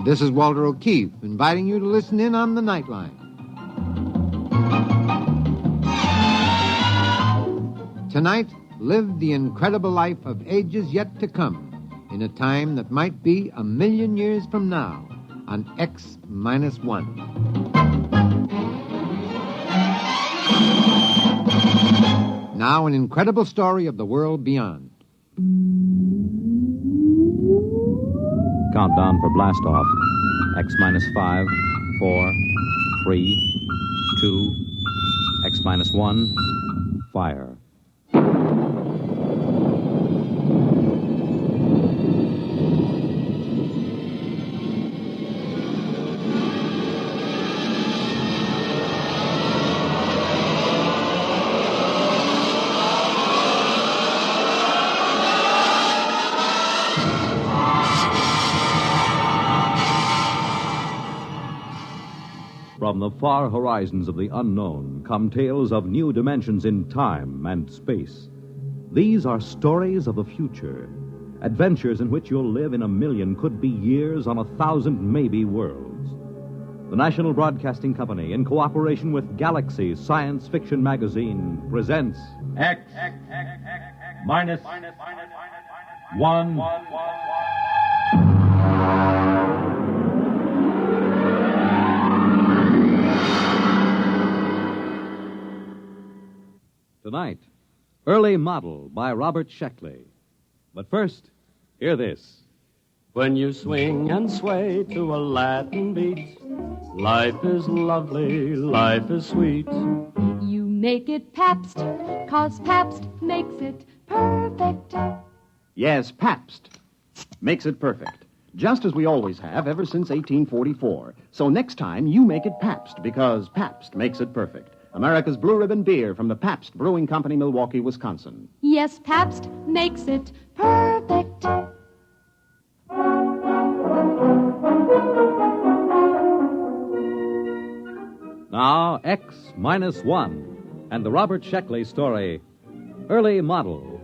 This is Walter O'Keefe, inviting you to listen in on the Nightline. Tonight, live the incredible life of ages yet to come, in a time that might be 1,000,000 years from now, on X-1. Now, an incredible story of the world beyond. Countdown for blast-off. X-5, 4, 3, 2, X-1, fire. From the far horizons of the unknown come tales of new dimensions in time and space. These are stories of the future, adventures in which you'll live in 1,000,000, could be years, on 1,000 maybe worlds. The National Broadcasting Company, in cooperation with Galaxy Science Fiction Magazine, presents X-1. Tonight, Early Model by Robert Sheckley. But first, hear this. When you swing and sway to a Latin beat, life is lovely, life is sweet. You make it Pabst, 'cause Pabst makes it perfect. Yes, Pabst makes it perfect. Just as we always have ever since 1844. So next time, you make it Pabst, because Pabst makes it perfect. America's Blue Ribbon beer from the Pabst Brewing Company, Milwaukee, Wisconsin. Yes, Pabst makes it perfect. Now, X-1, and the Robert Sheckley story, Early Model.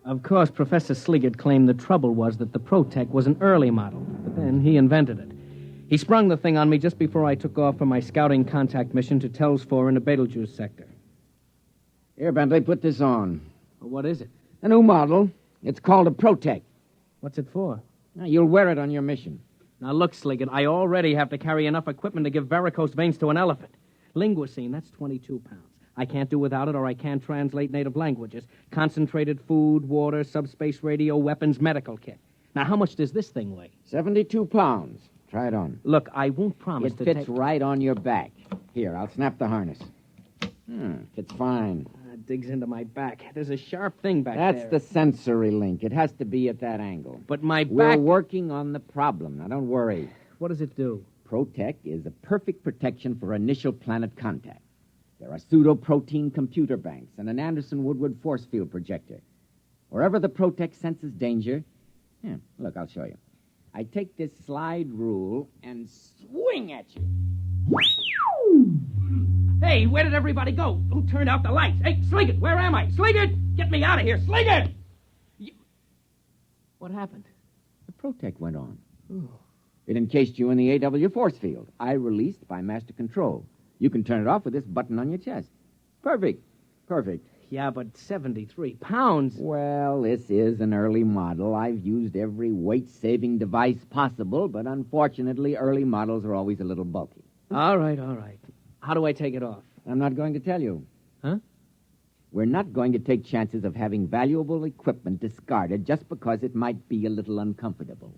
Of course, Professor Sliggett claimed the trouble was that the Protec was an early model, but then he invented it. He sprung the thing on me just before I took off for my scouting contact mission to Tells 4 in the Betelgeuse sector. Here, Bentley, put this on. Well, what is it? A new model. It's called a Protec. What's it for? Now, you'll wear it on your mission. Now, look, Sliggett, I already have to carry enough equipment to give varicose veins to an elephant. Linguicine, that's 22 pounds. I can't do without it, or I can't translate native languages. Concentrated food, water, subspace radio, weapons, medical kit. Now, how much does this thing weigh? 72 pounds. Try it on. Look, I won't promise It fits right on your back. Here, I'll snap the harness. Fits fine. It digs into my back. There's a sharp thing back there. That's the sensory link. It has to be at that angle. But my back... We're working on the problem. Now, don't worry. What does it do? Protec is a perfect protection for initial planet contact. There are pseudoprotein computer banks and an Anderson Woodward force field projector. Wherever the Protec senses danger... look, I'll show you. I take this slide rule and swing at you. Hey, where did everybody go? Who turned out the lights? Hey, Sliggett, where am I? Sliggett! Get me out of here, Sliggett! What happened? The Protec went on. It encased you in the AW force field. I released by master control. You can turn it off with this button on your chest. Perfect. Yeah, but 73 pounds. Well, this is an early model. I've used every weight-saving device possible, but unfortunately, early models are always a little bulky. All right. How do I take it off? I'm not going to tell you. Huh? We're not going to take chances of having valuable equipment discarded just because it might be a little uncomfortable.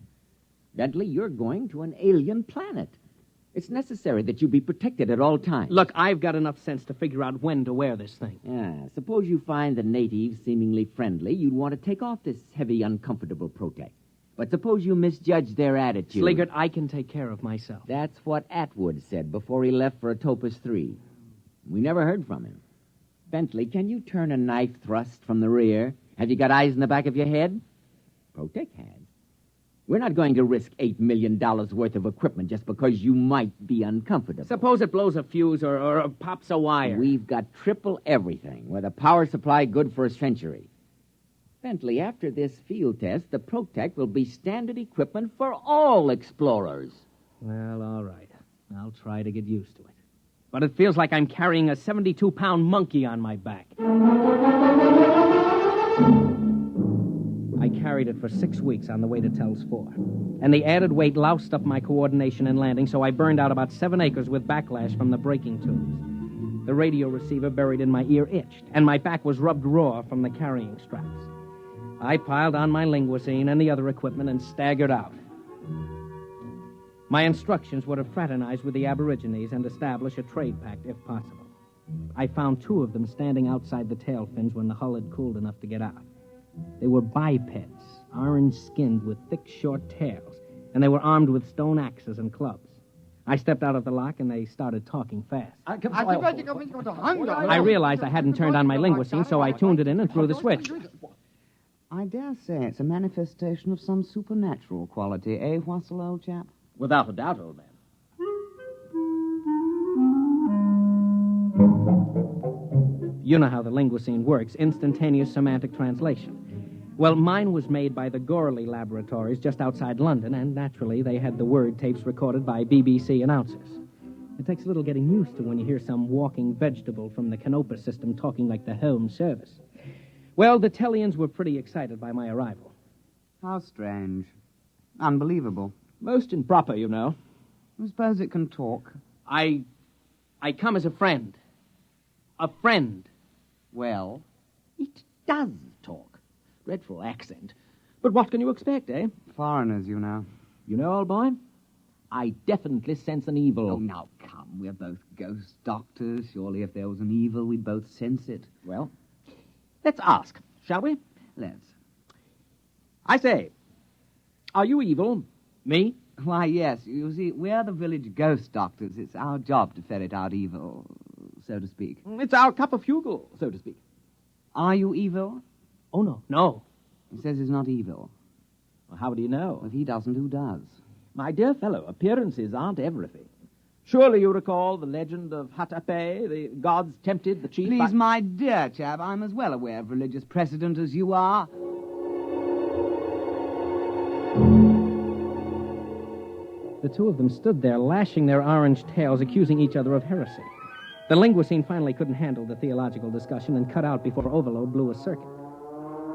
Bentley, you're going to an alien planet. It's necessary that you be protected at all times. Look, I've got enough sense to figure out when to wear this thing. Suppose you find the natives seemingly friendly. You'd want to take off this heavy, uncomfortable Protec. But suppose you misjudge their attitude. Sliggett, I can take care of myself. That's what Atwood said before he left for Atopus 3. We never heard from him. Bentley, can you turn a knife thrust from the rear? Have you got eyes in the back of your head? Protec has. We're not going to risk $8 million worth of equipment just because you might be uncomfortable. Suppose it blows a fuse or pops a wire. We've got triple everything, with a power supply good for a century. Bentley, after this field test, the Protect will be standard equipment for all explorers. Well, all right. I'll try to get used to it. But it feels like I'm carrying a 72-pound monkey on my back. I carried it for 6 weeks on the way to Tell's Fort. And the added weight loused up my coordination in landing, so I burned out about 7 acres with backlash from the braking tubes. The radio receiver buried in my ear itched, and my back was rubbed raw from the carrying straps. I piled on my linguisine and the other equipment and staggered out. My instructions were to fraternize with the Aborigines and establish a trade pact, if possible. I found 2 of them standing outside the tail fins when the hull had cooled enough to get out. They were bipeds, orange-skinned with thick, short tails, and they were armed with stone axes and clubs. I stepped out of the lock, and they started talking fast. I realized I hadn't turned on my linguisine, so I tuned it in and threw the switch. I dare say it's a manifestation of some supernatural quality, eh, Wassel, old chap? Without a doubt, old man. You know how the linguisine works, instantaneous semantic translation. Well, mine was made by the Gorley Laboratories just outside London, and naturally they had the word tapes recorded by BBC announcers. It takes a little getting used to when you hear some walking vegetable from the Canopus system talking like the Home Service. Well, the Tellians were pretty excited by my arrival. How strange. Unbelievable. Most improper, you know. I suppose it can talk. I come as a friend. A friend. Well? It does talk. Dreadful accent. But what can you expect, eh? Foreigners, you know. You know, old boy, I definitely sense an evil. Oh, now, come. We're both ghost doctors. Surely if there was an evil, we'd both sense it. Well, let's ask, shall we? Let's. I say, are you evil? Me? Why, yes. You see, we're the village ghost doctors. It's our job to ferret out evil, so to speak. It's our cup of fugle, so to speak. Are you evil? Oh, no. No. He says he's not evil. Well, how do you know? Well, if he doesn't, who does? My dear fellow, appearances aren't everything. Surely you recall the legend of Hatape, the gods tempted the chief... Please, my dear chap, I'm as well aware of religious precedent as you are. The 2 of them stood there, lashing their orange tails, accusing each other of heresy. The linguisine finally couldn't handle the theological discussion and cut out before overload blew a circuit.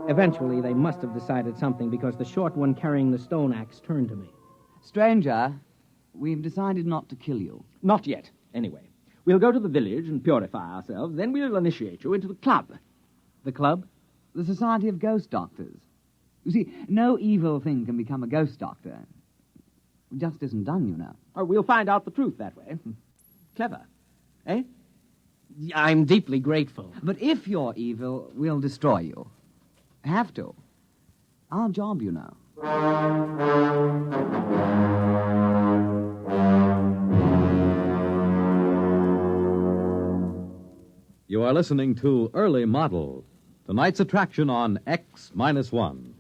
Eventually, they must have decided something because the short one carrying the stone axe turned to me. Stranger, we've decided not to kill you. Not yet, anyway. We'll go to the village and purify ourselves, then we'll initiate you into the club. The club? The Society of Ghost Doctors. You see, no evil thing can become a ghost doctor. It just isn't done, you know. Oh, we'll find out the truth that way. Clever, eh? I'm deeply grateful. But if you're evil, we'll destroy you. Have to. Our job, you know. You are listening to Early Model, tonight's attraction on X-1.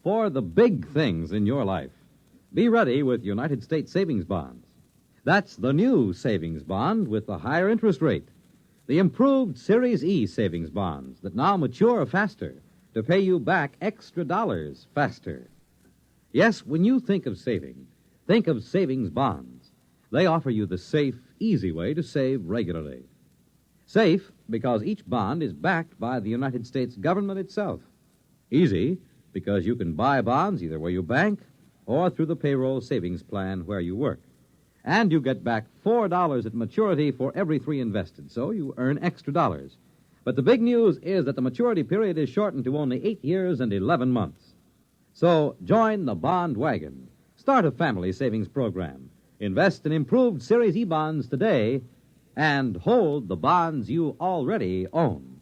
For the big things in your life, be ready with United States savings bonds. That's the new savings bond with the higher interest rate. The improved Series E savings bonds that now mature faster to pay you back extra dollars faster. Yes, when you think of saving, think of savings bonds. They offer you the safe, easy way to save regularly. Safe because each bond is backed by the United States government itself. Easy because you can buy bonds either where you bank or through the payroll savings plan where you work. And you get back $4 at maturity for every 3 invested, so you earn extra dollars. But the big news is that the maturity period is shortened to only 8 years and 11 months. So join the bond wagon. Start a family savings program. Invest in improved Series E bonds today and hold the bonds you already own.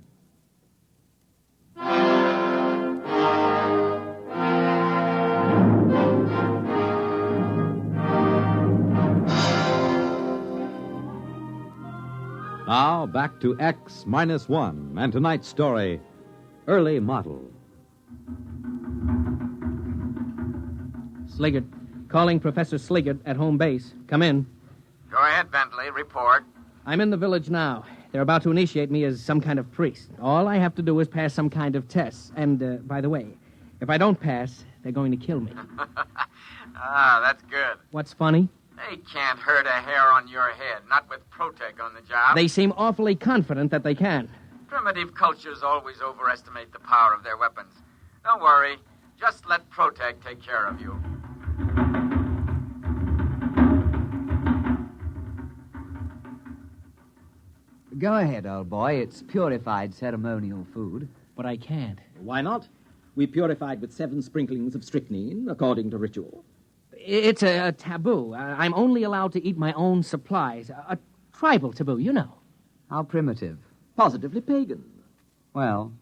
Now, back to X-1 and tonight's story, Early Model. Sliggert. Calling Professor Sliggert at home base. Come in. Go ahead, Bentley. Report. I'm in the village now. They're about to initiate me as some kind of priest. All I have to do is pass some kind of test. And, by the way, if I don't pass, they're going to kill me. That's good. What's funny? They can't hurt a hair on your head, not with Protec on the job. They seem awfully confident that they can. Primitive cultures always overestimate the power of their weapons. Don't worry. Just let Protec take care of you. Go ahead, old boy. It's purified ceremonial food. But I can't. Why not? We purified with 7 sprinklings of strychnine, according to ritual. It's a taboo. I'm only allowed to eat my own supplies. A tribal taboo, you know. How primitive. Positively pagan. Well,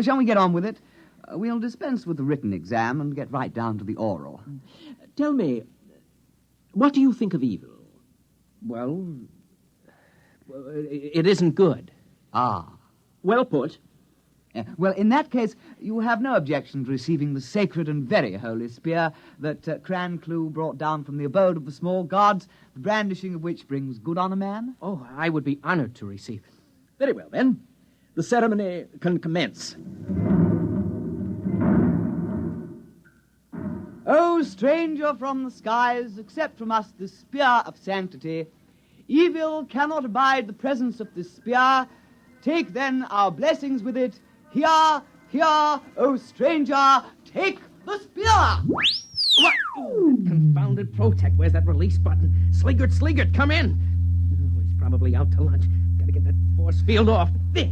shall we get on with it? We'll dispense with the written exam and get right down to the oral. Tell me, what do you think of evil? Well, it isn't good. Ah. Well put. Well, in that case, you have no objection to receiving the sacred and very holy spear that Cranclew brought down from the abode of the small gods, the brandishing of which brings good on a man? Oh, I would be honored to receive it. Very well, then. The ceremony can commence. O stranger from the skies, accept from us this spear of sanctity. Evil cannot abide the presence of this spear. Take then our blessings with it. Here, here, O stranger, take the spear! What? Oh, that confounded Protec. Where's that release button? Sliggert, come in. Oh, he's probably out to lunch. Gotta get that force field off. There.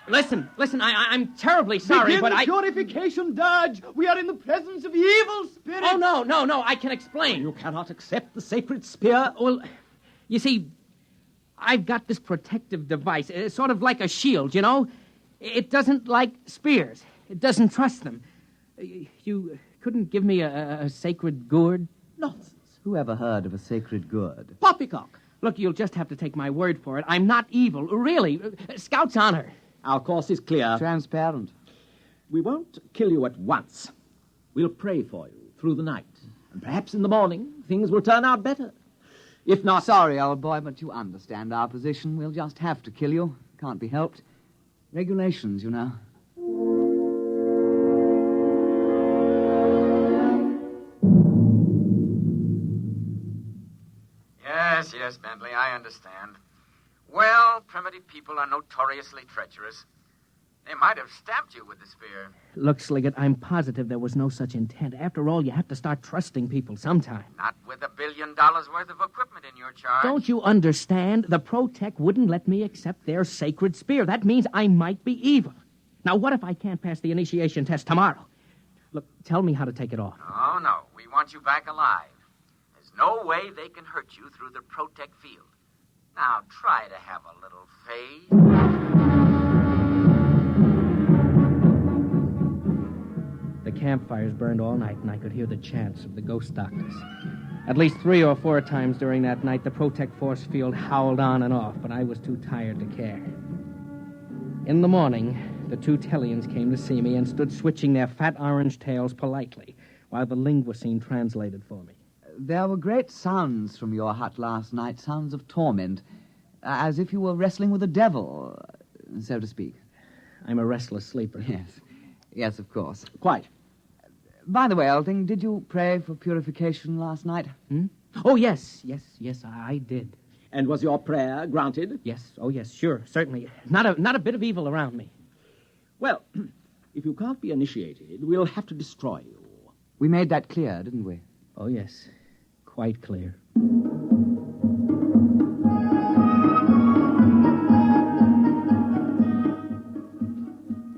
Listen, I'm terribly sorry, Begin but the purification dirge. We are in the presence of evil spirits. Oh, no, I can explain. You cannot accept the sacred spear. Well, you see, I've got this protective device. It's sort of like a shield, you know? It doesn't like spears. It doesn't trust them. You couldn't give me a sacred gourd? Nonsense. Who ever heard of a sacred gourd? Poppycock. Look, you'll just have to take my word for it. I'm not evil, really. Scout's honor. Our course is clear. Transparent. We won't kill you at once. We'll pray for you through the night. And perhaps in the morning, things will turn out better. If not... Sorry, old boy, but you understand our position. We'll just have to kill you. Can't be helped. Regulations, you know. Yes, Bentley, I understand. Well, primitive people are notoriously treacherous. They might have stabbed you with the spear. Look, Sliggett, I'm positive there was no such intent. After all, you have to start trusting people sometime. Not with $1 billion worth of equipment in your charge. Don't you understand? The Protec wouldn't let me accept their sacred spear. That means I might be evil. Now, what if I can't pass the initiation test tomorrow? Look, tell me how to take it off. Oh, no. We want you back alive. There's no way they can hurt you through the Protec field. Now, try to have a little faith. The campfires burned all night, and I could hear the chants of the ghost doctors. At least 3 or 4 times during that night, the Protec force field howled on and off, but I was too tired to care. In the morning, the 2 Tellians came to see me and stood switching their fat orange tails politely, while the linguicine translated for me. There were great sounds from your hut last night, sounds of torment, as if you were wrestling with the devil, so to speak. I'm a restless sleeper. Yes, of course. Quite. By the way, old thing, did you pray for purification last night? Oh, yes, I did. And was your prayer granted? Yes, sure, certainly. Not a bit of evil around me. Well, if you can't be initiated, we'll have to destroy you. We made that clear, didn't we? Oh, yes, quite clear.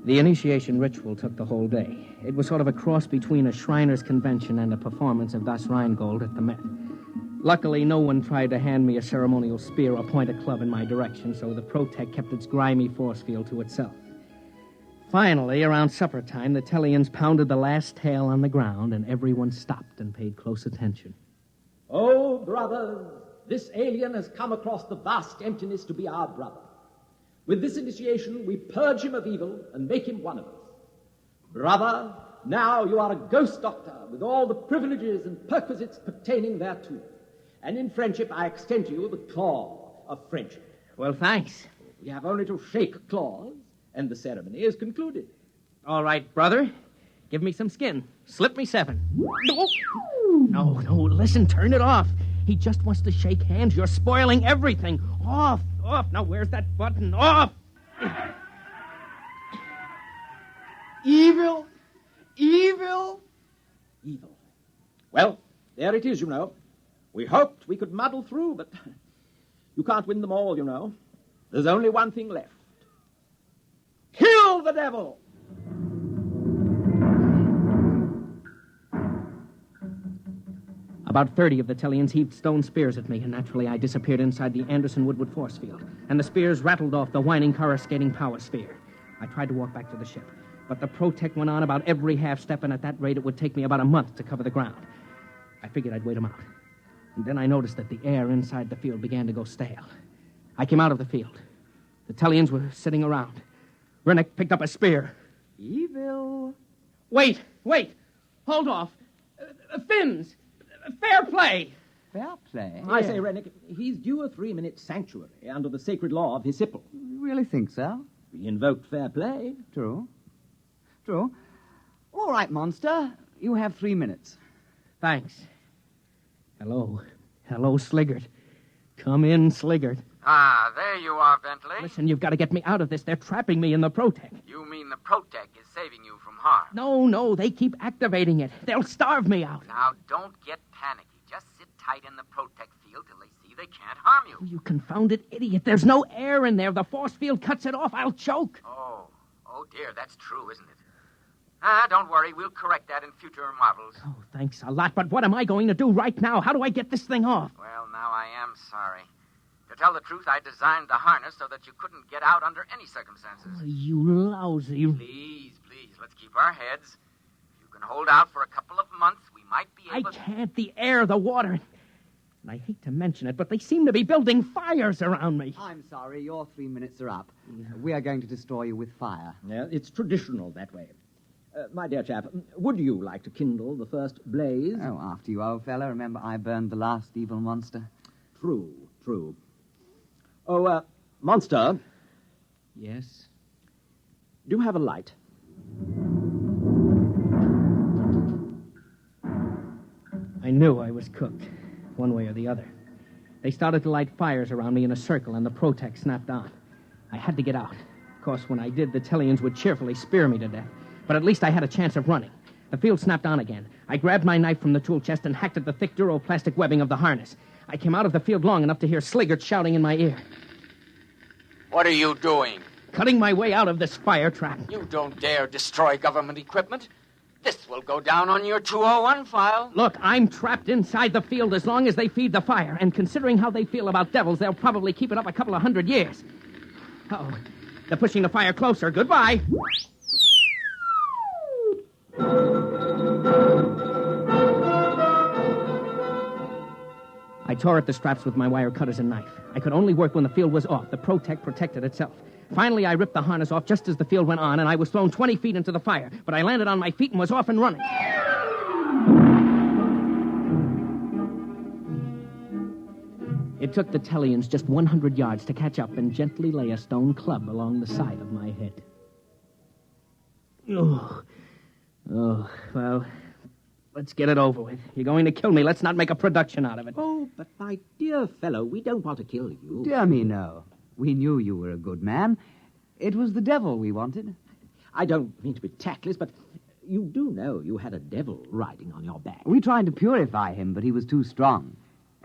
The initiation ritual took the whole day. It was sort of a cross between a Shriners' convention and a performance of Das Rheingold at the Met. Luckily, no one tried to hand me a ceremonial spear or point a club in my direction, so the Protec kept its grimy force field to itself. Finally, around supper time, the Tellians pounded the last tail on the ground, and everyone stopped and paid close attention. Oh, brothers, this alien has come across the vast emptiness to be our brother. With this initiation, we purge him of evil and make him one of us. Brother, now you are a ghost doctor with all the privileges and perquisites pertaining thereto. And in friendship, I extend to you the claw of friendship. Well, thanks. We have only to shake claws, and the ceremony is concluded. All right, brother. Give me some skin. Slip me 7. No, listen, turn it off. He just wants to shake hands. You're spoiling everything. Off. Now, where's that button? Off. Evil. Well, there it is, you know. We hoped we could muddle through, but you can't win them all, you know. There's only one thing left. Kill the devil! About 30 of the Tellians heaved stone spears at me, and naturally I disappeared inside the Anderson-Woodward force field, and the spears rattled off the whining, coruscating power sphere. I tried to walk back to the ship, but the Protect went on about every half step, and at that rate it would take me about a month to cover the ground. I figured I'd wait him out. And then I noticed that the air inside the field began to go stale. I came out of the field. The Tellians were sitting around. Rennick picked up a spear. Evil. Wait! Hold off! Fins! Fair play! Fair play? I say, Rennick, he's due a 3-minute sanctuary under the sacred law of his Hipple. You really think so? We invoked fair play. True. All right, monster. You have 3 minutes. Thanks. Hello, Sliggert. Come in, Sliggert. Ah, there you are, Bentley. Listen, you've got to get me out of this. They're trapping me in the Protect. You mean the Protect is saving you from harm? No, they keep activating it. They'll starve me out. Now, don't get panicky. Just sit tight in the Protect field till they see they can't harm you. You confounded idiot. There's no air in there. The force field cuts it off. I'll choke. Oh, dear, that's true, isn't it? Don't worry. We'll correct that in future models. Oh, thanks a lot. But what am I going to do right now? How do I get this thing off? Well, now I am sorry. To tell the truth, I designed the harness so that you couldn't get out under any circumstances. Oh, you lousy... Please, let's keep our heads. If you can hold out for a couple of months, we might be able I can't. The air, the water... And I hate to mention it, but they seem to be building fires around me. I'm sorry, your 3 minutes are up. We are going to destroy you with fire. Yeah, it's traditional that way. My dear chap, would you like to kindle the first blaze? Oh, after you, old fellow. Remember, I burned the last evil monster. True. Oh, monster. Yes? Do you have a light? I knew I was cooked, one way or the other. They started to light fires around me in a circle, and the Protect snapped on. I had to get out. Of course, when I did, the Tellians would cheerfully spear me to death. But at least I had a chance of running. The field snapped on again. I grabbed my knife from the tool chest and hacked at the thick duroplastic webbing of the harness. I came out of the field long enough to hear Sliggert shouting in my ear. What are you doing? Cutting my way out of this fire trap. You don't dare destroy government equipment. This will go down on your 201 file. Look, I'm trapped inside the field as long as they feed the fire. And considering how they feel about devils, they'll probably keep it up a couple of 100 years. Uh-oh. They're pushing the fire closer. Goodbye. I tore at the straps with my wire cutters and knife. I could only work when the field was off. The Protect protected itself. Finally, I ripped the harness off just as the field went on, and I was thrown 20 feet into the fire. But I landed on my feet and was off and running. It took the Tellians just 100 yards to catch up and gently lay a stone club along the side of my head. Oh, well, let's get it over with. You're going to kill me. Let's not make a production out of it. Oh, but my dear fellow, we don't want to kill you. Dear me, no. We knew you were a good man. It was the devil we wanted. I don't mean to be tactless, but you do know you had a devil riding on your back. We tried to purify him, but he was too strong.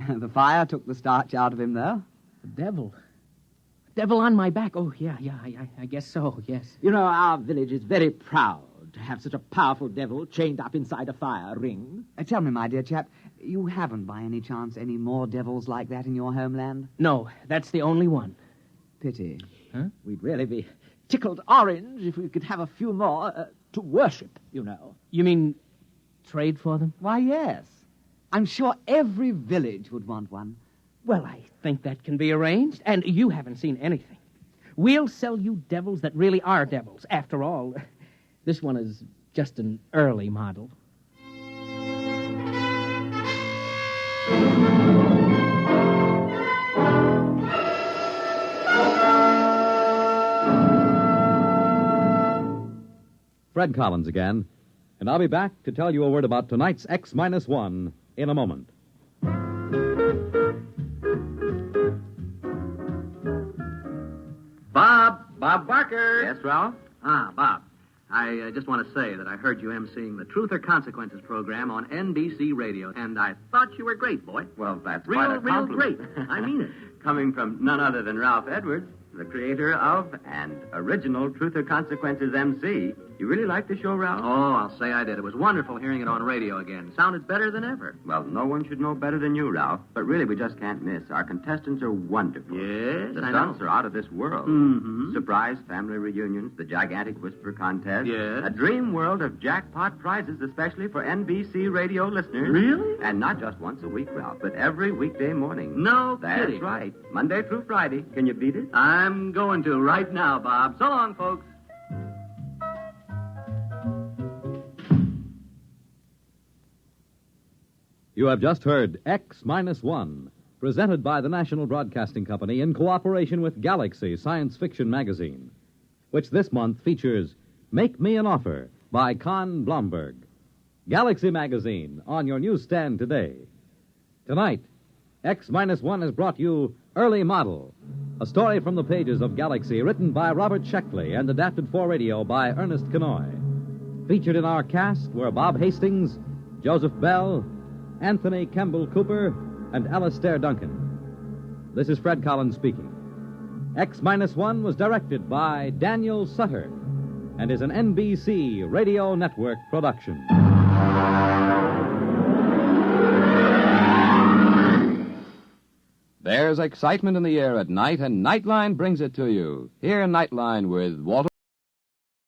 The fire took the starch out of him, though. The devil? Devil on my back? Oh, yeah, I guess so, yes. You know, our village is very proud to have such a powerful devil chained up inside a fire ring. Tell me, my dear chap, you haven't by any chance any more devils like that in your homeland? No, that's the only one. Pity. Huh? We'd really be tickled orange if we could have a few more to worship, you know. You mean trade for them? Why, yes. I'm sure every village would want one. Well, I think that can be arranged, and you haven't seen anything. We'll sell you devils that really are devils. After all, this one is just an early model. Fred Collins again, and I'll be back to tell you a word about tonight's X-1 in a moment. Bob Barker. Yes, Ralph? Bob, I just want to say that I heard you emceeing the Truth or Consequences program on NBC Radio, and I thought you were great, boy. Well, that's real quite a compliment. great. I mean it. Coming from none other than Ralph Edwards, the creator of and original Truth or Consequences MC. You really liked the show, Ralph? Oh, I'll say I did. It was wonderful hearing it on radio again. Sounded better than ever. Well, no one should know better than you, Ralph. But really, we just can't miss. Our contestants are wonderful. Yes, The I stunts know. are out of this world. Mm-hmm. Surprise family reunions, the gigantic whisper contest. Yes. A dream world of jackpot prizes, especially for NBC radio listeners. Really? And not just once a week, Ralph, but every weekday morning. No That's kidding. right. Monday through Friday. Can you beat it? I'm going to right now, Bob. So long, folks. You have just heard X-1, presented by the National Broadcasting Company in cooperation with Galaxy Science Fiction Magazine, which this month features Make Me an Offer by Con Blomberg. Galaxy Magazine on your newsstand today. Tonight, X-1 has brought you Early Model, a story from the pages of Galaxy written by Robert Sheckley and adapted for radio by Ernest Kinoy. Featured in our cast were Bob Hastings, Joseph Bell, Anthony Campbell Cooper, and Alistair Duncan. This is Fred Collins speaking. X-1 was directed by Daniel Sutter and is an NBC Radio Network production. There's excitement in the air at night, and Nightline brings it to you. Here, Nightline with Walter